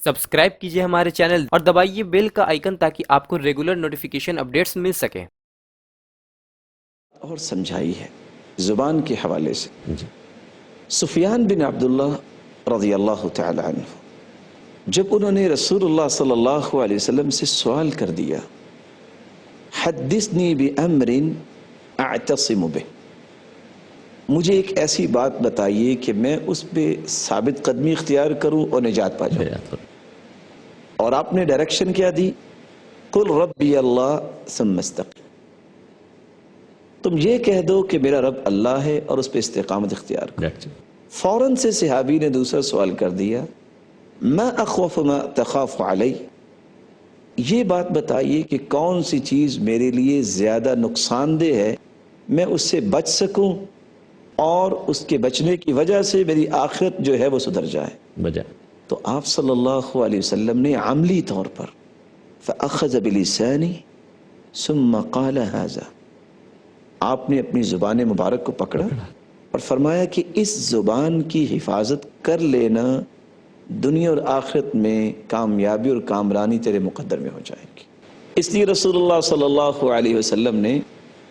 Subscribe कीजिए हमारे channel और दबाइए बेल का आइकन ताकि आपको रेगुलर नोटिफिकेशन अपडेट्स मिल सके। और समझाई है ज़ुबान के हवाले से। सुफियान बिन अब्दुल्ला रज़ियल्लाहु तआला अन्हु जब उन्होंने रसूलुल्लाह सल्लल्लाहु अलैहि वसल्लम से सवाल कर दिया, हद्दिसनी बिअम्रिन अअतसिमु बिह, मुझे एक ऐसी बात बताइए कि मैं उस पे साबित कदमी इख्तियार करूं और निजात पा जाऊं। और आपने डायरेक्शन क्या दी, कुल रब्बी अल्लाह सुम्मा इस्तक़िम, तुम ये कह दो कि मेरा रब अल्लाह है और उस पर इस्तिकामत इख्तियार करो। फौरन से सहाबी ने दूसरा सवाल कर दिया, मा अख़्वफ़ु मा तख़ाफ़ु अलैह, ये बात बताइए कि कौन सी चीज़ मेरे लिए ज़्यादा नुकसानदेह है, मैं उससे बच सकूं और उसके बचने की वजह से मेरी आखिरत जो है वो सुधर जाए। तो आप सल्लल्लाहु अलैहि वसल्लम ने अमली तौर पर फ़अख़ज़ बिलिसानी सुम्मा क़ाल हाज़ा, आपने अपनी ज़ुबान मुबारक को पकड़ा और फरमाया कि इस ज़ुबान की हिफाजत कर लेना, दुनिया और आखिरत में कामयाबी और कामरानी तेरे मुक़द्दर में हो जाएगी। इसलिए रसूलुल्लाह सल्लल्लाहु अलैहि वसल्लम ने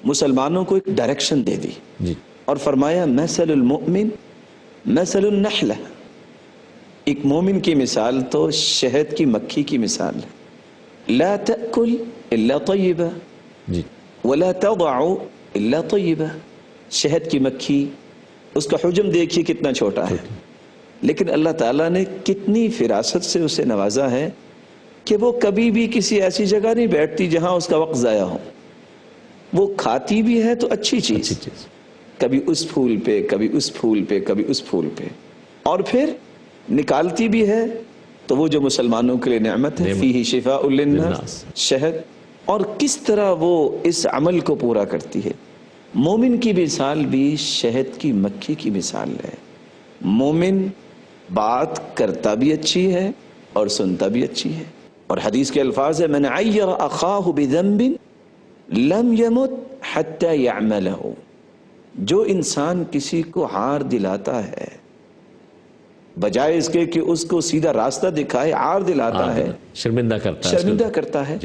मुसलमानों को एक डायरेक्शन दे दी और फरमाया, मसलुल मुमिन मसलुन नहला, एक मोमिन की मिसाल तो शहद की मक्खी की मिसाल है। ला तअकुल इल्ला तय्यबा वला तदअ इल्ला तय्यबा, शहद की मक्खी, उसका हुज्म देखिए कितना छोटा है, लेकिन अल्लाह ताला ने कितनी फिरासत से उसे नवाजा है कि वो कभी भी किसी ऐसी जगह नहीं बैठती जहां उसका वक्त ज़ाया हो। वो खाती भी है तो अच्छी चीज़, कभी उस फूल पे, कभी उस फूल पे, कभी उस फूल पे, और फिर निकालती भी है तो वो जो मुसलमानों के लिए नेमत है, फीही शिफाउल लिन्नास, शहद, और किस तरह वो इस अमल को पूरा करती है। मोमिन की मिसाल भी शहद की मक्खी की मिसाल है। मोमिन बात करता भी अच्छी है और सुनता भी अच्छी है। और हदीस के अल्फाज है, मन अय्यर अखाहु बिज़ंबिन लम यमुत हत्ता यअमलहु, जो इंसान किसी को हार दिलाता है बजाय इसके कि उसको सीधा रास्ता दिखाए, आर दिलाता है, शर्मिंदा करता है,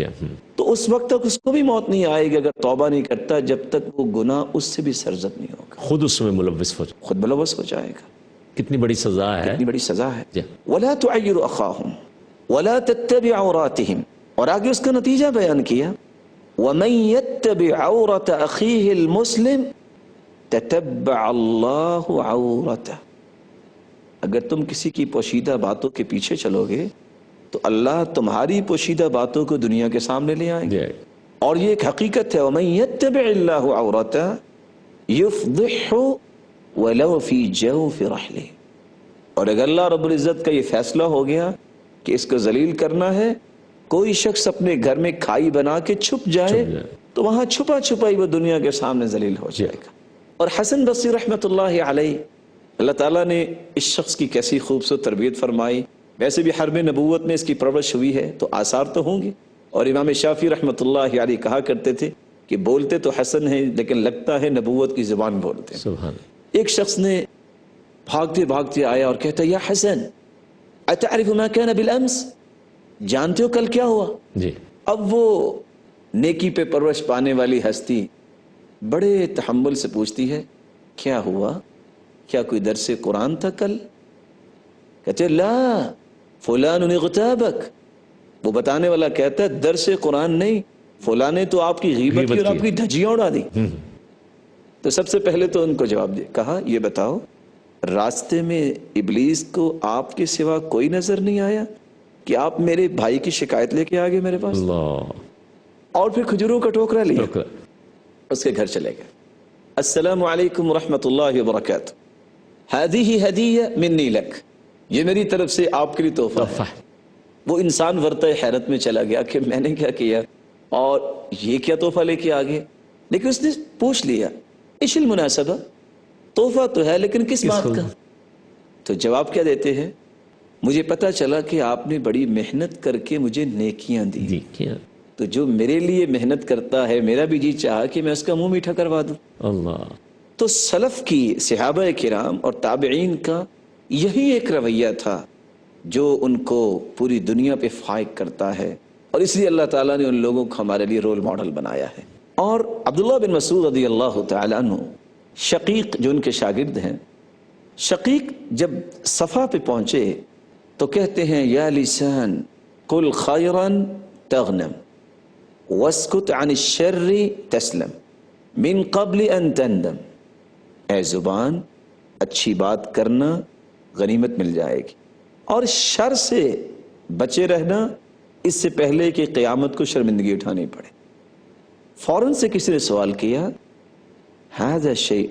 तो उस वक्त तक उसको भी मौत नहीं आएगी अगर तौबा नहीं करता, जब तक वो गुनाह उससे भी सरजद नहीं होगा, खुद उसमें खुद मुलव्वस हो जाएगा। कितनी बड़ी सजा है, कितनी बड़ी सजा है। वला तुअय्यिरु अखाहुम वला तत्तबिअ औरातिहिम, और आगे उसका नतीजा बयान किया, वमन यत्तबिअ औरत अखीहिल मुस्लिम ततब्बअ अल्लाहु औरतह, अगर तुम किसी की पोशीदा बातों के पीछे चलोगे तो अल्लाह तुम्हारी पोशीदा बातों को दुनिया के सामने ले आएंगे। और ये एक हकीकत है, वमन यत्तबिअल्लाहु औरतह युफ़दिहु वलौ फी जौफ़ि रहलिह, और अगर अल्लाह रब्बुल इज़्ज़त का ये फैसला हो गया कि इसको जलील करना है, कोई शख्स अपने घर में खाई बना के छुप जाए तो वहां छुपा छुपा ही वो दुनिया के सामने जलील हो जाएगा। और हसन बसरी रहमतुल्लाहि अलैह, अल्लाह ताला ने इस शख्स की कैसी खूबसूरत तरबियत फरमाई। वैसे भी हरब नबूवत में इसकी परवरिश हुई है तो आसार तो होंगे। और इमाम शाफी रहमतुल्लाहि अलैह कहा करते थे कि बोलते तो हसन है लेकिन लगता है नबूवत की ज़ुबान बोलते हैं। एक शख्स ने भागते भागते आया और कहता, या हसन अतअरिफु मा कान बिल अम्स, जानते हो कल क्या हुआ जी। अब वो नेकी पे परवरिश पाने वाली हस्ती बड़े तहम्मुल से पूछती है, क्या हुआ, क्या कोई दर्से कुरान था कल? कहते ला फुलान इग़्ताबक, वो बताने वाला कहता है दर्से कुरान नहीं, फुलान ने तो आपकी गीबत की और आपकी धज्जियां उड़ा दी। तो सबसे पहले तो उनको जवाब दिया, कहा ये बताओ रास्ते में इब्लीस को आपके सिवा कोई नजर नहीं आया कि आप मेरे भाई की शिकायत लेके आ गए मेरे पास? और फिर खजूरों का टोकरा लिया, उसके घर चले गए। अस्सलामु अलैकुम रहमतुल्लाहि व बरकातुहू, हादिही हदिया मिन्नी लक, ये मेरी तरफ से आपके लिए तोहफा है। वो इंसान वर्ता हैरत में चला गया कि मैंने क्या किया और ये क्या तोहफा लेके आ गए। लेकिन उसने पूछ लिया, इशिल मुनासबा, तोहफा तो है लेकिन किस बात का? तो जवाब क्या देते हैं, मुझे पता चला कि आपने बड़ी मेहनत करके मुझे नेकियां दी, तो जो मेरे लिए मेहनत करता है मेरा भी जी चाहा कि मैं उसका मुंह मीठा करवा दूं। अल्लाह। तो सलफ की, सहाबा किराम और ताबिईन का यही एक रवैया था جو ان کو پوری دنیا پہ فائق کرتا ہے، اور اس لیے اللہ تعالیٰ نے ان لوگوں کو ہمارے لیے رول ماڈل بنایا ہے۔ اور عبداللہ بن مسعود رضی اللہ تعالیٰ عنہ، شقیق جو ان کے شاگرد ہیں، شقیق جب صفا پہ پہنچے تو کہتے ہیں یا لسان قل خیرا تغنم واسکت عن الشر تسلم من قبل ان تندم، اے زبان اچھی بات کرنا غنیمت مل جائے گی، اور شر سے بچے رہنا اس سے پہلے کہ قیامت کو شرمندگی اٹھانی پڑے۔ فوراً سے کسی نے سوال کیا هذا شيء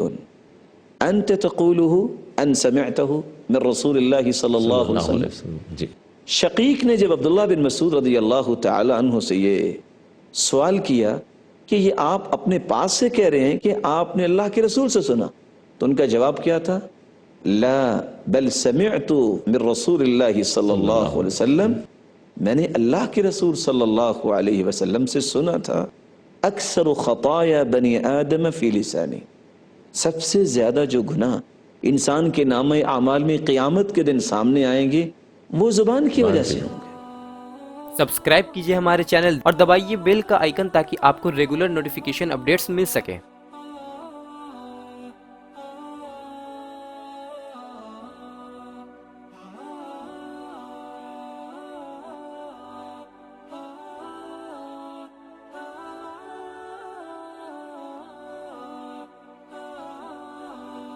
انت تقوله ان سمعته من رسول اللہ صلی اللہ علیہ وسلم۔ جی شقیق نے جب عبداللہ بن مسعود رضی اللہ تعالی عنہ سے یہ سوال کیا کہ یہ آپ اپنے پاس سے کہہ رہے ہیں کہ آپ نے اللہ کے رسول سے سنا، تو ان کا جواب کیا تھا؟ لا بل سمعت من رسول اللہ صلی اللہ علیہ وسلم، میں نے اللہ کے رسول صلی اللہ علیہ وسلم سے سنا تھا اکثر خطایا بنی آدم فی لسانی، سب سے زیادہ جو گناہ انسان کے نامہ اعمال میں قیامت کے دن سامنے آئیں گے وہ زبان کی وجہ سے ہوں گے۔ سبسکرائب کیجئے ہمارے چینل اور دبائیے بیل کا آئیکن تاکہ آپ کو ریگولر نوٹیفیکیشن اپڈیٹس مل سکیں۔